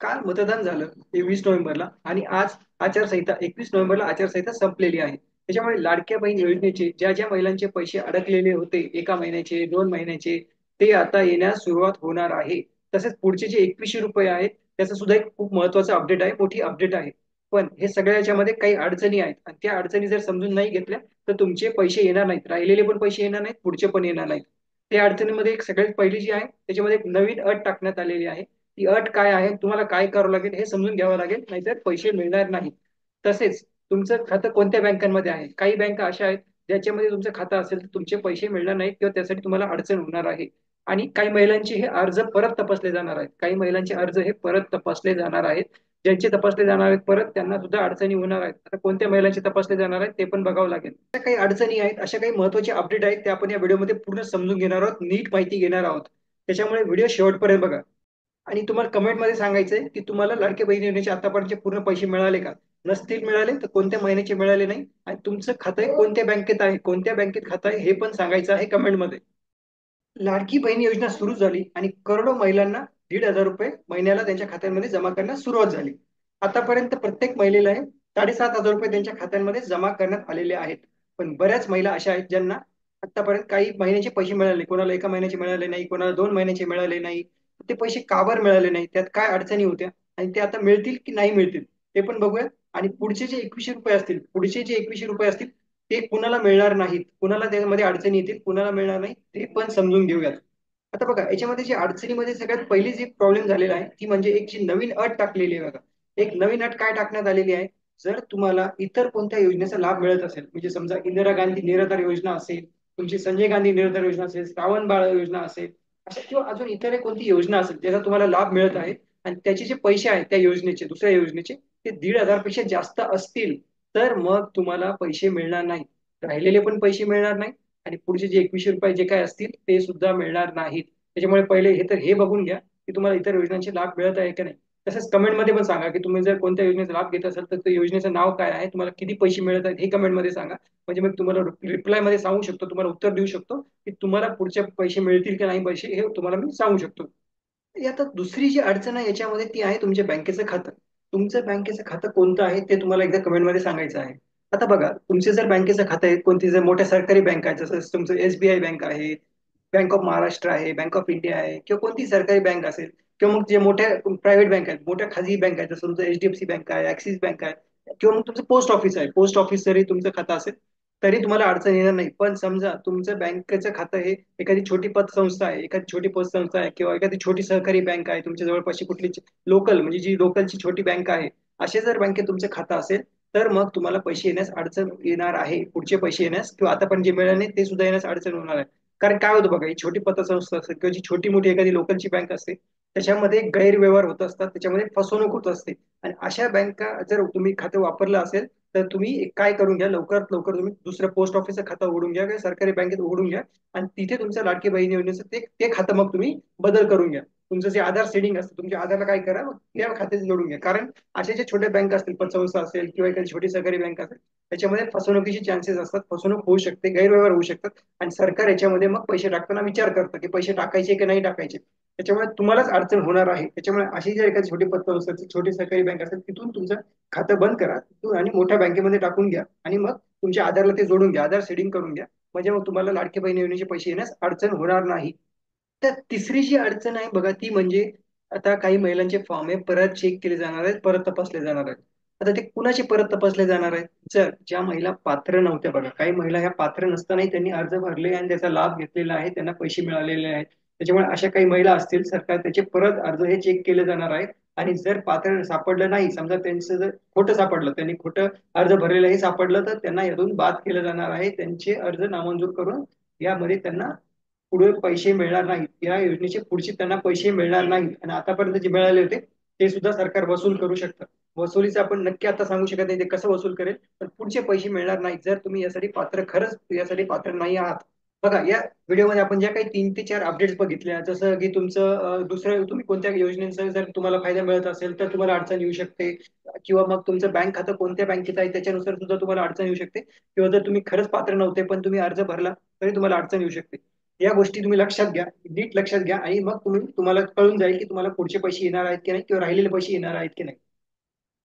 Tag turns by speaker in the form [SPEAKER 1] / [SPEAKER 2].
[SPEAKER 1] काल मतदान झालं 23 नोव्हेंबरला आणि आज आचारसंहिता 21 नोव्हेंबरला आचारसंहिता संपलेली आहे. त्याच्यामुळे लाडक्या बहीण योजनेचे ज्या ज्या महिलांचे पैसे अडकलेले होते एका महिन्याचे 2 महिन्याचे ते आता येण्यास सुरुवात होणार आहे. तसेच पुढचे जे 2100 रुपये आहेत त्याचं सुद्धा एक खूप महत्वाचं अपडेट आहे, मोठी अपडेट आहे. पण हे सगळ्या याच्यामध्ये काही अडचणी आहेत आणि त्या अडचणी जर समजून नाही घेतल्या तर तुमचे पैसे येणार नाहीत, राहिलेले पण पैसे येणार नाहीत, पुढचे पण येणार नाहीत. त्या अडचणीमध्ये एक सगळ्यात पहिली जी आहे त्याच्यामध्ये एक नवीन अट टाकण्यात आलेली आहे. ती अट काय आहे, तुम्हाला काय करावं लागेल हे समजून घ्यावं लागेल, नाहीतर पैसे मिळणार नाहीत. तसेच तुमचं खातं कोणत्या बँकांमध्ये आहे, काही बँका अशा आहेत ज्याच्यामध्ये तुमचं खातं असेल तर तुमचे पैसे मिळणार नाहीत किंवा त्यासाठी तुम्हाला अडचण होणार आहे. आणि काही महिलांचे हे अर्ज परत तपासले जाणार आहेत, काही महिलांचे अर्ज हे परत तपासले जाणार आहेत. ज्यांचे तपासले जाणार आहेत परत त्यांना सुद्धा अडचणी होणार आहेत. आता कोणत्या महिलांचे तपासले जाणार आहेत ते पण बघावं लागेल. अशा काही अडचणी आहेत, अशा काही महत्वाचे अपडेट आहेत ते आपण या व्हिडिओमध्ये पूर्ण समजून घेणार आहोत, नीट माहिती घेणार आहोत. त्याच्यामुळे व्हिडिओ शेवटपर्यंत बघा. आणि तुम्हाला कमेंटमध्ये सांगायचंय की तुम्हाला लाडके बहीण योजनेचे आतापर्यंतचे पूर्ण पैसे मिळाले का. नसतील मिळाले तर कोणत्या महिन्याचे मिळाले नाही आणि तुमचं खातं कोणत्या बँकेत आहे, कोणत्या बँकेत खातं आहे हे पण सांगायचं आहे कमेंटमध्ये. लाडकी बहीण योजना सुरू झाली आणि करोडो महिलांना 1,500 रुपये महिन्याला त्यांच्या खात्यांमध्ये जमा करण्यास सुरुवात झाली. आतापर्यंत प्रत्येक महिलेला 7,500 रुपये त्यांच्या खात्यांमध्ये जमा करण्यात आलेले आहेत. पण बऱ्याच महिला अशा आहेत ज्यांना आतापर्यंत काही महिन्याचे पैसे मिळाले नाही, कोणाला एका महिन्याचे मिळाले नाही, कोणाला 2 महिन्याचे मिळाले नाही. ते पैसे का बरं मिळाले नाही, त्यात काय अडचणी होत्या आणि ते आता मिळतील की नाही मिळतील ते पण बघूया. आणि पुढचे जे 2100 रुपये असतील, पुढचे जे 2100 रुपये असतील ते कुणाला मिळणार नाहीत, कुणाला त्यामध्ये अडचणी येतील, कुणाला मिळणार नाही ते पण समजून घेऊयात. आता बघा याच्यामध्ये जी अडचणीमध्ये सगळ्यात पहिली जी प्रॉब्लेम झालेला आहे ती म्हणजे एक जी नवीन अट टाकलेली आहे बघा. एक नवीन अट काय टाकण्यात आलेली आहे, जर तुम्हाला इतर कोणत्या योजनेचा लाभ मिळत असेल, म्हणजे समजा इंदिरा गांधी निराधार योजना असेल, तुमची संजय गांधी निराधार योजना असेल, श्रावण बाळ योजना असेल, अशा किंवा अजून इतर कोणती योजना असेल ज्याचा तुम्हाला लाभ मिळत आहे आणि त्याचे जे पैसे आहेत त्या योजनेचे, दुसऱ्या योजनेचे, ते 1,500 पेक्षा जास्त असतील तर मग तुम्हाला पैसे मिळणार नाही. राहिलेले पण पैसे मिळणार नाही आणि पुढचे जे 2100 रुपये जे काय असतील ते सुद्धा मिळणार नाहीत. त्याच्यामुळे पहिले हे बघून घ्या की तुम्हाला इतर योजनांचे लाभ मिळत आहे की नाही. तसंच कमेंटमध्ये पण सांगा की तुम्ही जर कोणत्या योजनेचा लाभ घेत असाल तर त्या योजनेचं नाव काय आहे, तुम्हाला किती पैसे मिळत आहेत हे कमेंटमध्ये सांगा. म्हणजे मग तुम्हाला रिप्लायमध्ये सांगू शकतो, तुम्हाला उत्तर देऊ शकतो की तुम्हाला पुढचे पैसे मिळतील की नाही पैसे हे तुम्हाला मी सांगू शकतो. आता दुसरी जी अडचण आहे याच्यामध्ये ती आहे तुमच्या बँकेचं खातं. तुमचं बँकेचं खातं कोणतं आहे ते तुम्हाला एकदा कमेंटमध्ये सांगायचं आहे. आता बघा तुमचे जर बँकेचं खातं आहे, कोणती जर मोठ्या सरकारी बँक आहे, जसं तुमचं SBI बँक आहे, बँक ऑफ महाराष्ट्र आहे, बँक ऑफ इंडिया आहे किंवा कोणती सरकारी बँक असेल किंवा मग जे मोठ्या प्रायव्हेट बँक आहेत, मोठ्या खाजगी बँक आहेत, जसं तुमचं HDFC बँक आहे, ऍक्सिस बँक आहे किंवा मग तुमचं पोस्ट ऑफिस आहे, पोस्ट ऑफिस जरी तुमचं खातं असेल तरी तुम्हाला अडचण येणार नाही. पण समजा तुमचं बँकेचं खातं हे एखादी छोटी पतसंस्था आहे, एखादी छोटी पतसंस्था आहे किंवा एखादी छोटी सहकारी बँक आहे, तुमच्या जवळपासची कुठली लोकल म्हणजे जी लोकलची छोटी बँक आहे, असे जर बँकेत तुमचं खातं असेल तर मग तुम्हाला पैसे येण्यास अडचण येणार आहे. पुढचे पैसे येण्यास किंवा आता पण जे मिळाले नाही ते सुद्धा येण्यास अडचण होणार आहे. कारण काय होतं बघा, ही छोटी पतसंस्था असेल किंवा जी छोटी मोठी एखादी लोकलची बँक असते त्याच्यामध्ये गैरव्यवहार होत असतात, त्याच्यामध्ये फसवणूक होत असते. आणि अशा बँका जर तुम्ही खातं वापरलं असेल तर तुम्ही काय करून घ्या, लवकरात लवकर तुम्ही दुसऱ्या पोस्ट ऑफिसचं खातं उघडून घ्या किंवा सरकारी बँकेत उघडून घ्या आणि तिथे तुमचं लाडकी बहीण योजनेचं ते ते खातं मग तुम्ही बदल करून घ्या. तुमचं जे आधार सेडिंग असतं तुमच्या आधारला काय करा, मग त्या खात्यात जोडून घ्या. कारण अशा ज्या छोट्या बँक असतील, पतसंस्था असेल किंवा एखादी छोटी सहकारी बँक असेल, त्याच्यामध्ये फसवणुकीचे चान्सेस असतात, फसवणूक होऊ शकते, गैरव्यवहार होऊ शकतात आणि सरकार याच्यामध्ये मग पैसे टाकताना विचार करतं की पैसे टाकायचे की नाही टाकायचे. त्याच्यामुळे तुम्हालाच अडचण होणार आहे. त्याच्यामुळे अशी जर एखादी छोटी पतसंस्था छोटी सहकारी बँक असेल तिथून तुमचं खातं बंद करा तिथून आणि मोठ्या बँकेमध्ये टाकून घ्या आणि मग तुमच्या आधारला ते जोडून घ्या, आधार सेडिंग करून घ्या. म्हणजे मग तुम्हाला लाडकी बहीण योजनेचे पैसे येण्यास अडचण होणार नाही. तर तिसरी जी अडचण आहे बघा ती म्हणजे आता काही महिलांचे फॉर्म हे परत चेक केले जाणार आहेत, परत तपासले जाणार आहेत. आता ते कुणाचे परत तपासले जाणार आहेत, जर ज्या महिला पात्र नव्हत्या बघा, काही महिला ह्या पात्र नसतानाही त्यांनी अर्ज भरले आणि त्याचा लाभ घेतलेला आहे, त्यांना पैसे मिळालेले आहेत. त्याच्यामुळे अशा काही महिला असतील सरकार त्याचे परत अर्ज हे चेक केले जाणार आहेत. आणि जर पात्र सापडलं नाही, समजा त्यांचं जर खोटं सापडलं, त्यांनी खोटं अर्ज भरलेलं हे सापडलं तर त्यांना यातून बाद केलं जाणार आहे, त्यांचे अर्ज नामंजूर करून यामध्ये त्यांना पुढे पैसे मिळणार नाहीत, या योजनेचे पुढचे त्यांना पैसे मिळणार नाहीत. आणि आतापर्यंत जे मिळाले होते ते सुद्धा सरकार वसूल करू शकतं. वसुलीचं आपण नक्की आता सांगू शकत नाही ते कसं वसूल करेल, पण पुढचे पैसे मिळणार नाहीत जर तुम्ही यासाठी पात्र, खरंच यासाठी पात्र नाही आहात. बघा या व्हिडिओमध्ये आपण ज्या काही 3 ते 4 अपडेट्स बघितल्या, जसं की तुमचं दुसरं तुम्ही कोणत्या योजनेचा जर तुम्हाला फायदा मिळत असेल तर तुम्हाला अडचण येऊ शकते किंवा मग तुमचं बँक खातं कोणत्या बँकेत आहे त्याच्यानुसार सुद्धा तुम्हाला अडचण येऊ शकते किंवा जर तुम्ही खरंच पात्र नव्हते पण तुम्ही अर्ज भरला तरी तुम्हाला अडचण येऊ शकते. या गोष्टी तुम्ही लक्षात घ्या, नीट लक्षात घ्या, आणि मग तुम्हाला कळून जाईल की तुम्हाला पुढचे पैसे येणार आहेत की नाही, किंवा राहिलेले पैसे येणार आहेत की नाही.